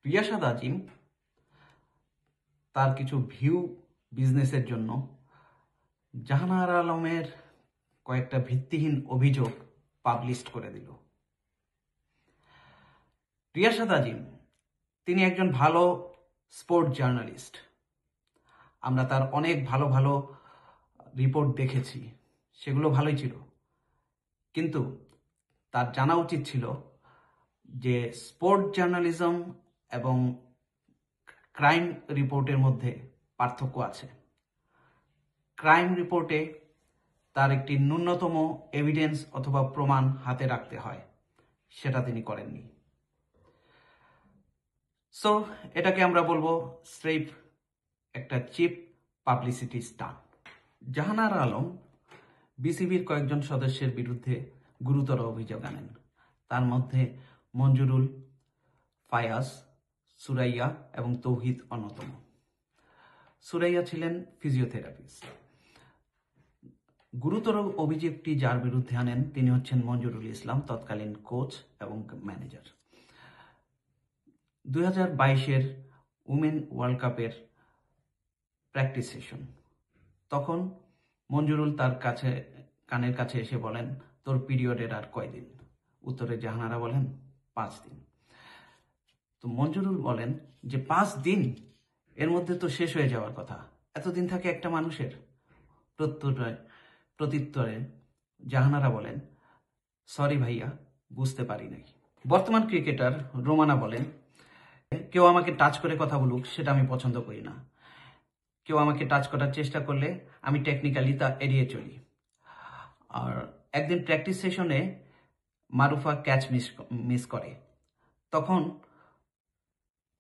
রিয়াসাদ আজিম তার কিছু ভিউ বিজনেসের জন্য জাহানারা আলমের কয়েকটা ভিত্তিহীন অভিযোগ পাবলিশ করে দিল। রিয়াসাদ আজিম তিনি একজন ভালো স্পোর্ট জার্নালিস্ট। আমরা তার অনেক ভালো ভালো রিপোর্ট দেখেছি, সেগুলো ভালোই ছিল, কিন্তু তার জানা উচিত ছিল যে স্পোর্ট জার্নালিজম এবং ক্রাইম রিপোর্টের মধ্যে পার্থক্য আছে। ক্রাইম রিপোর্টে তার একটি ন্যূনতম এভিডেন্স অথবা প্রমাণ হাতে রাখতে হয়, সেটা তিনি করেননি। সো এটাকে আমরা বলবো স্রেফ একটা cheap publicity stunt. Jahanara Alam বিসিবির কয়েকজন সদস্যের বিরুদ্ধে গুরুতর অভিযোগ আনেন। তার মধ্যে মঞ্জুরুল, ফায়াজ, সুরাইয়া এবং তৌহিদ অন্যতম। সুরাইয়া ছিলেন ফিজিওথেরাপিস্ট। গুরুতর অভিযোগটি যার বিরুদ্ধে আনেন তিনি হচ্ছেন মঞ্জুরুল ইসলাম, তৎকালীন কোচ এবং ম্যানেজার। 2022-এর উমেন ওয়ার্ল্ড কাপের প্র্যাকটিস সেশন, তখন মঞ্জুরুল তার কানের কাছে এসে বলেন, তোর পিরিয়ডের আর কয়দিন? উত্তরে জাহানারা বলেন 5 দিন। তো মঞ্জুরুল বলেন যে 5 দিন, এর মধ্যে তো শেষ হয়ে যাওয়ার কথা, এতদিন থাকে একটা মানুষের? প্রত্যুত্তরে জাহানারা বলেন, সরি ভাইয়া, বুঝতে পারি নাই। বর্তমান ক্রিকেটার রোমানা বলেন, কেউ আমাকে টাচ করে কথা বলুক সেটা আমি পছন্দ করি না। কেউ আমাকে টাচ করার চেষ্টা করলে আমি টেকনিক্যালি তা এড়িয়ে চলি। আর একদিন প্র্যাকটিস সেশনে মারুফা ক্যাচ মিস করে, তখন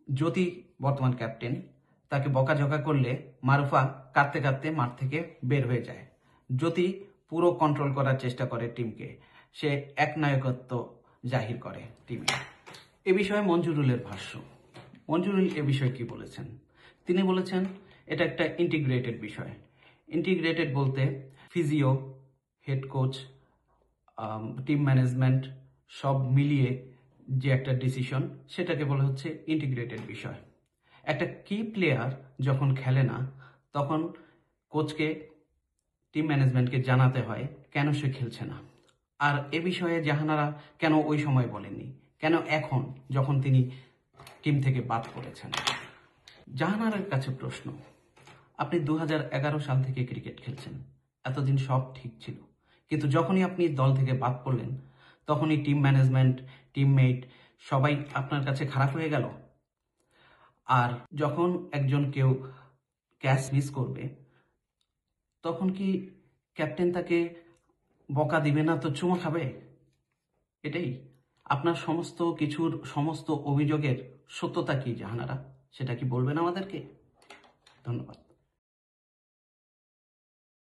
জ্যোতি, বর্তমান ক্যাপ্টেন, তাকে বকাঝকা করলে মারুফা কাঁদতে কাঁদতে মাঠ থেকে বের হয়ে যায়। জ্যোতি পুরো কন্ট্রোল করার চেষ্টা করে টিমকে, সে একনায়কত্ব জাহির করে টিমে। এ বিষয়ে মঞ্জুরুলের ভাষ্য। মঞ্জুরুল এ বিষয়ে কি বলেছেন? তিনি বলেছেন এটা একটা ইন্টিগ্রেটেড বিষয়। ইন্টিগ্রেটেড বলতে physio, head coach, team management সব মিলিয়ে যে একটা ডিসিশন, সেটাকে বলা হচ্ছে ইন্টিগ্রেটেড বিষয়। একটা কি প্লেয়ার যখন খেলে না, তখন কোচকে, টিম ম্যানেজমেন্টকে জানাতে হয় কেন সে খেলছে না। আর এ বিষয়ে জাহানারা কেন ওই সময় বলেননি, কেন এখন যখন তিনি টিম থেকে বাদ পড়েছেন? জাহানারার কাছে প্রশ্ন, আপনি 2011 সাল থেকে ক্রিকেট খেলছেন, এতদিন সব ঠিক ছিল, কিন্তু যখনই আপনি দল থেকে বাদ পড়লেন তখনই টিম ম্যানেজমেন্ট, টিমমেট সবাই আপনার কাছে খারাপ হয়ে গেল। আর যখন একজন কেউ ক্যাচ মিস করবে, তখন কি ক্যাপ্টেন তাকে বকা দিবে না, তো চুমো খাবে? এটাই আপনার সমস্ত কিছুর, সমস্ত অভিযোগের সত্যতা কি জাহানারা? সেটা কি বলবেন আমাদেরকে? ধন্যবাদ।